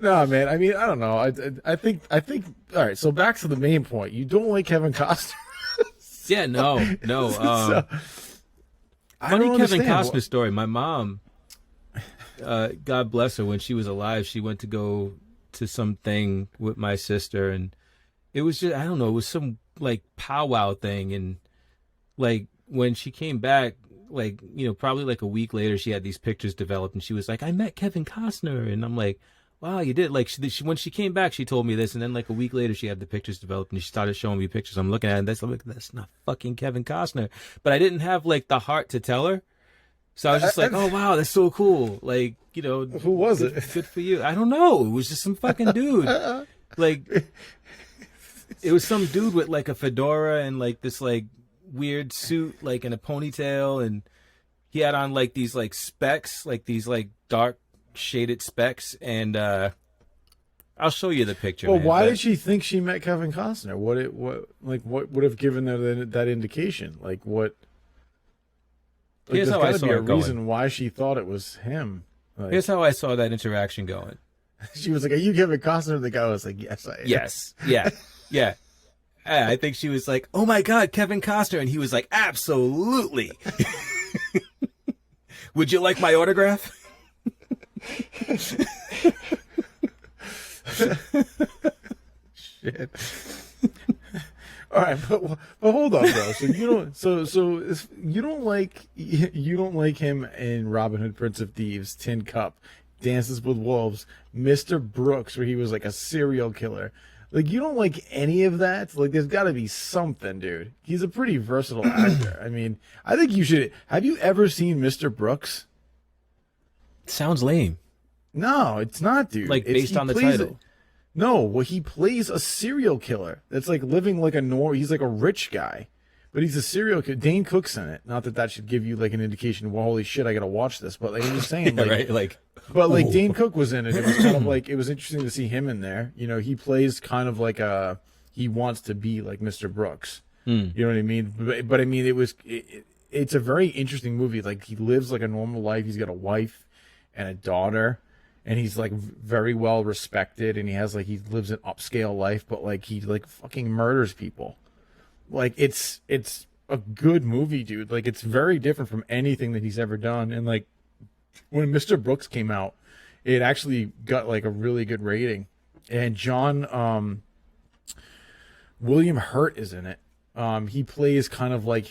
No, man. I mean, I don't know. I think. All right. So back to the main point. You don't like Kevin Costner. Yeah, no. So, I Funny don't Kevin understand. Costner story. My mom, God bless her, when she was alive, she went to go to something with my sister, and it was just, I don't know, it was some like powwow thing, and like when she came back, like, probably like a week later, she had these pictures developed, and she was like, I met Kevin Costner, and I'm like, wow, you did. Like, when she came back, she told me this, and then like a week later, she had the pictures developed, and she started showing me pictures. I'm looking at it, and that's not fucking Kevin Costner. But I didn't have like the heart to tell her, so I was just like, oh wow, that's so cool. Like, Who was good, it? good for you. I don't know. It was just some fucking dude. Like, it was some dude with like a fedora and like this like weird suit, like in a ponytail, and he had on like these like specs, like these like dark shaded specs, and I'll show you the picture. Well, man, why but did she think she met Kevin Costner? What would have given her that indication? Like what? Like here's there's how I got to saw be a it going. reason why she thought it was him. Like Here's how I saw that interaction going. she was like, "Are you Kevin Costner?" The guy was like, "Yes, I am." Yes, yeah, yeah. I think she was like, "Oh my God, Kevin Costner," and he was like, "Absolutely." Would you like my autograph? Shit. All right, but hold on, bro. So you don't you don't like him in Robin Hood, Prince of Thieves, Tin Cup, Dances with Wolves, Mr. Brooks, where he was like a serial killer. Like you don't like any of that. Like there's got to be something, dude. He's a pretty versatile actor. I mean, I think you should. Have you ever seen Mr. Brooks? Sounds lame. No, it's not, dude. Like It's, based he on the plays title. No, well, he plays a serial killer that's like living like he's like a rich guy, but he's a serial killer. Dane Cook's in it. Not that that should give you like an indication. Well, holy shit, I gotta watch this. But like I'm just saying, Yeah, like, right? Like, but like ooh. Dane Cook was in it. It was kind of like it was interesting to see him in there. He plays kind of like he wants to be like Mr. Brooks. You know what I mean? But I mean, it's a very interesting movie. Like he lives like a normal life. He's got a wife and a daughter, and he's like very well respected, and he lives an upscale life, but like he like fucking murders people. Like it's a good movie, dude. Like it's very different from anything that he's ever done. And like when Mr. Brooks came out, it actually got like a really good rating. And John William Hurt is in it. He plays kind of like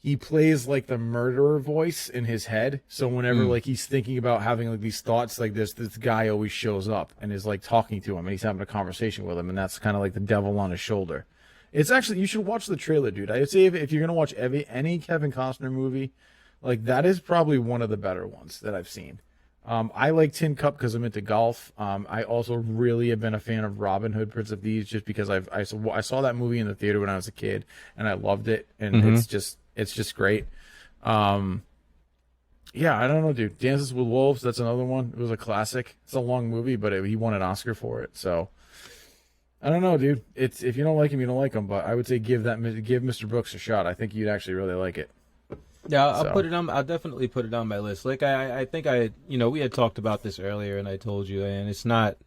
he plays like the murderer voice in his head. So whenever like he's thinking about having like these thoughts like this guy always shows up and is like talking to him, and he's having a conversation with him, and that's kind of like the devil on his shoulder. It's actually, you should watch the trailer, dude. I'd say if you're gonna watch any Kevin Costner movie, like that is probably one of the better ones that I've seen. I like Tin Cup because I'm into golf. I also really have been a fan of Robin Hood, Prince of Thieves, just because I saw that movie in the theater when I was a kid, and I loved it, and it's just great. Yeah, I don't know, dude. Dances with Wolves, that's another one. It was a classic. It's a long movie, but he won an Oscar for it. So I don't know, dude. It's if you don't like him, you don't like him. But I would say give Mr. Brooks a shot. I think you'd actually really like it. Yeah, I'll So. put it on. I'll definitely put it on my list. Like I think we had talked about this earlier, and I told you, and it's not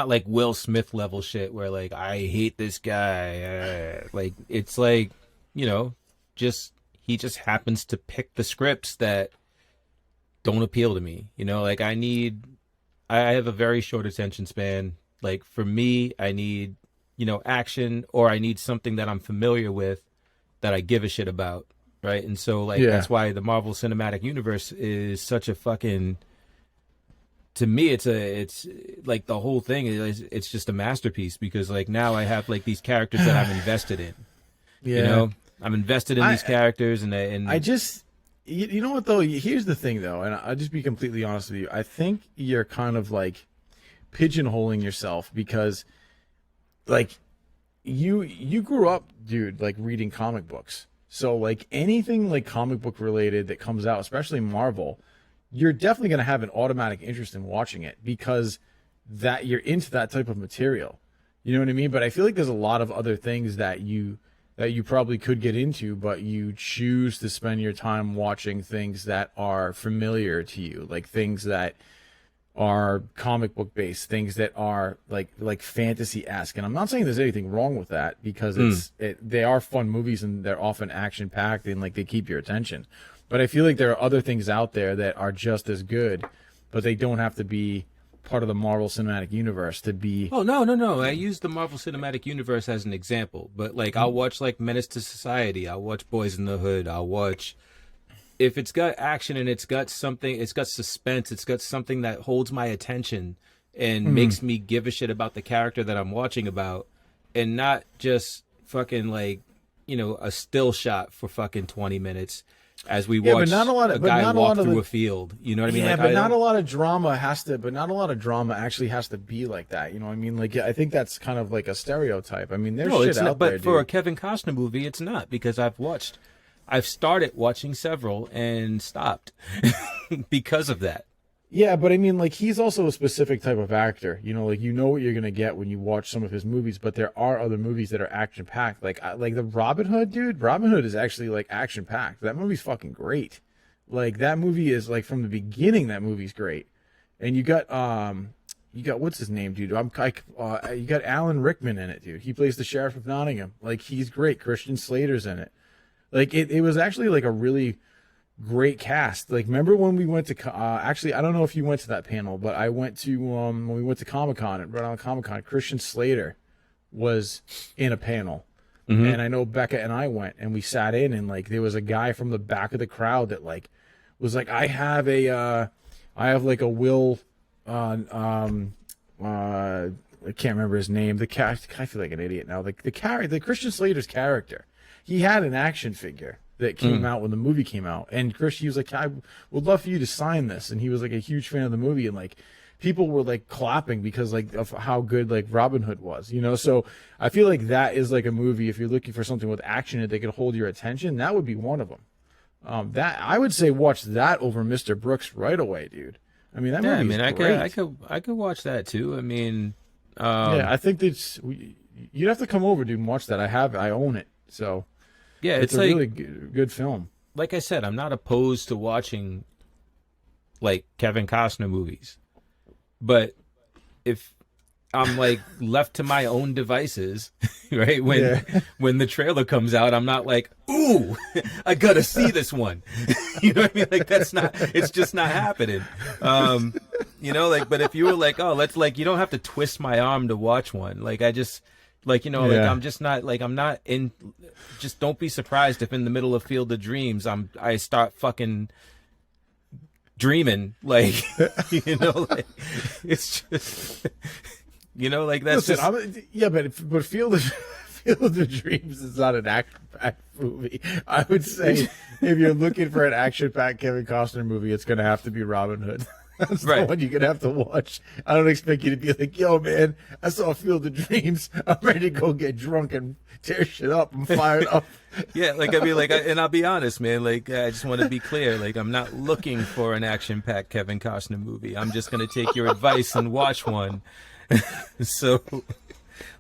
like Will Smith level shit where like I hate this guy. Like it's like just he just happens to pick the scripts that don't appeal to me. Like I have a very short attention span. Like for me, I need action, or I need something that I'm familiar with that I give a shit about. Right. And so like that's why the Marvel Cinematic Universe is such a fucking, to me it's like the whole thing it's just a masterpiece, because like now I have like these characters that I'm invested in. Yeah. I'm invested in these characters, and I just, you know what though? Here's the thing though, and I'll just be completely honest with you. I think you're kind of like pigeonholing yourself, because like you grew up, dude, like reading comic books. So like anything like comic book related that comes out, especially Marvel, you're definitely going to have an automatic interest in watching it, because that you're into that type of material. You know what I mean? But I feel like there's a lot of other things that you probably could get into, but you choose to spend your time watching things that are familiar to you, like things that are comic book based, things that are like fantasy-esque. And I'm not saying there's anything wrong with that, because they are fun movies and they're often action packed and like they keep your attention. But I feel like there are other things out there that are just as good, but they don't have to be part of the Marvel Cinematic Universe to be. Oh, no. I use the Marvel Cinematic Universe as an example, but like I'll watch like Menace to Society, I'll watch Boys in the Hood, I'll watch, if it's got action and it's got something, it's got suspense, it's got something that holds my attention and makes me give a shit about the character that I'm watching about, and not just fucking like, you know, a still shot for fucking 20 minutes as we watch a guy walk through a field. You know what I mean? Yeah, like, but not a lot of drama actually has to be like that. You know what I mean? Like, I think that's kind of like a stereotype. I mean, there's shit out there, but for a Kevin Costner movie, it's not, because I've started watching several and stopped because of that. Yeah, but I mean, like, he's also a specific type of actor. You know, like, you know what you're gonna get when you watch some of his movies. But there are other movies that are action packed. Like the Robin Hood, dude. Robin Hood is actually like action packed. That movie's fucking great. Like, that movie is like, from the beginning, that movie's great. And you got what's his name, dude? You got Alan Rickman in it, dude. He plays the Sheriff of Nottingham. Like, he's great. Christian Slater's in it. Like, it was actually like a really great cast. Like, remember when we went to actually, I don't know if you went to that panel, but I went to when we went to Comic-Con, at Rhode Island Comic-Con, Christian Slater was in a panel. And I know Becca and I went, and we sat in, and like there was a guy from the back of the crowd that like was like, I have like a Will I can't remember his name. I feel like an idiot now. The Christian Slater's character, he had an action figure that came out when the movie came out, and he was like, I would love for you to sign this, and he was like a huge fan of the movie, and like people were like clapping because like of how good like Robin Hood was, you know. So I feel like that is like a movie, if you're looking for something with action that could hold your attention, that would be one of them. That I would say watch that over Mr. Brooks right away, dude. I mean, that movie is great. I could watch that too. I mean, yeah, I think you'd have to come over, dude, and watch that. I own it, so yeah, it's a like, really good film. Like I said, I'm not opposed to watching like Kevin Costner movies, but if I'm like left to my own devices, right? When the trailer comes out, I'm not like, ooh, I gotta see this one. You know what I mean? Like, it's just not happening. You know, like, but if you were like, oh, let's, like, you don't have to twist my arm to watch one. Like, I just, like, you know, like, I'm just not, like, I'm not in, just don't be surprised if in the middle of Field of Dreams, I start fucking dreaming, like, you know, like, it's just, you know, like, that's but Field of Dreams is not an action-packed movie. I would say if you're looking for an action-packed Kevin Costner movie, it's going to have to be Robin Hood. That's the one you're going to have to watch. I don't expect you to be like, yo, man, I saw Field of Dreams. I'm ready to go get drunk and tear shit up and fire it up. Yeah, like, I mean, like, and I'll be honest, man, like, I just want to be clear. Like, I'm not looking for an action-packed Kevin Costner movie. I'm just going to take your advice and watch one. So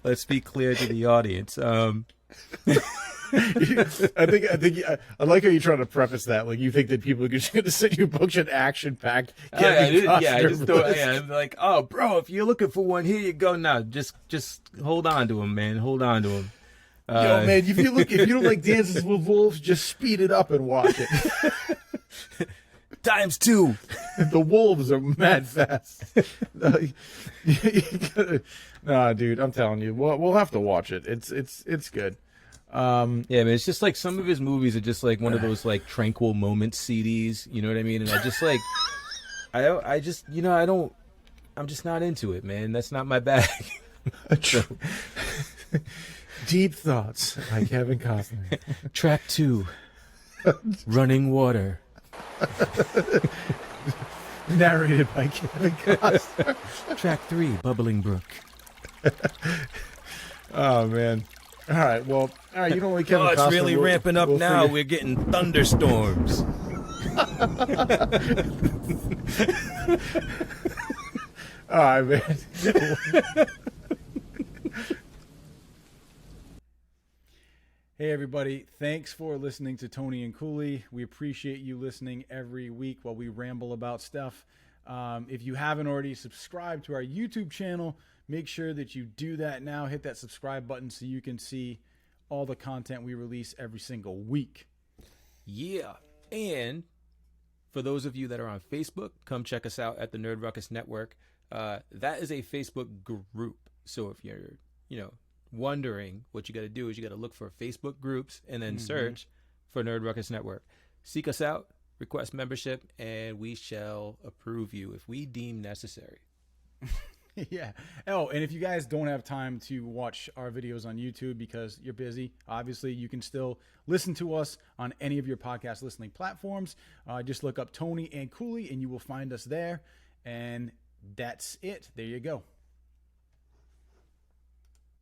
let's be clear to the audience. I like how you're trying to preface that. Like, you think that people are just going to send you books an action-packed Kevin Costner. I'm like, oh, bro, if you're looking for one, here you go. Now, just hold on to him, man. Hold on to him. Yo, man, if you don't like Dances with Wolves, just speed it up and watch it. ×2. The wolves are mad fast. Nah, dude, I'm telling you, we'll have to watch it. It's good. Yeah, man, it's just like some of his movies are just like one of those like tranquil moments CDs. You know what I mean? And I just like, I just, you know, I'm just not into it, man. That's not my bag. Deep Thoughts by Kevin Costner. Track 2, Running Water. Narrated by Kevin Costner. Track 3, Bubbling Brook. Oh, man. All right, well, you don't like Kevin Costner. It's really ramping up now. We're getting thunderstorms. All right, man. Hey, everybody. Thanks for listening to Tony and Cooley. We appreciate you listening every week while we ramble about stuff. If you haven't already subscribed to our YouTube channel, make sure that you do that now. Hit that subscribe button so you can see all the content we release every single week. Yeah. And for those of you that are on Facebook, come check us out at the Nerd Ruckus Network. That is a Facebook group. So if you're, wondering, what you got to do is you got to look for Facebook groups and then search for Nerd Ruckus Network. Seek us out, request membership, and we shall approve you if we deem necessary. Yeah. Oh, and if you guys don't have time to watch our videos on YouTube because you're busy, obviously you can still listen to us on any of your podcast listening platforms. Just look up Tony and Cooley and you will find us there. And that's it. There you go.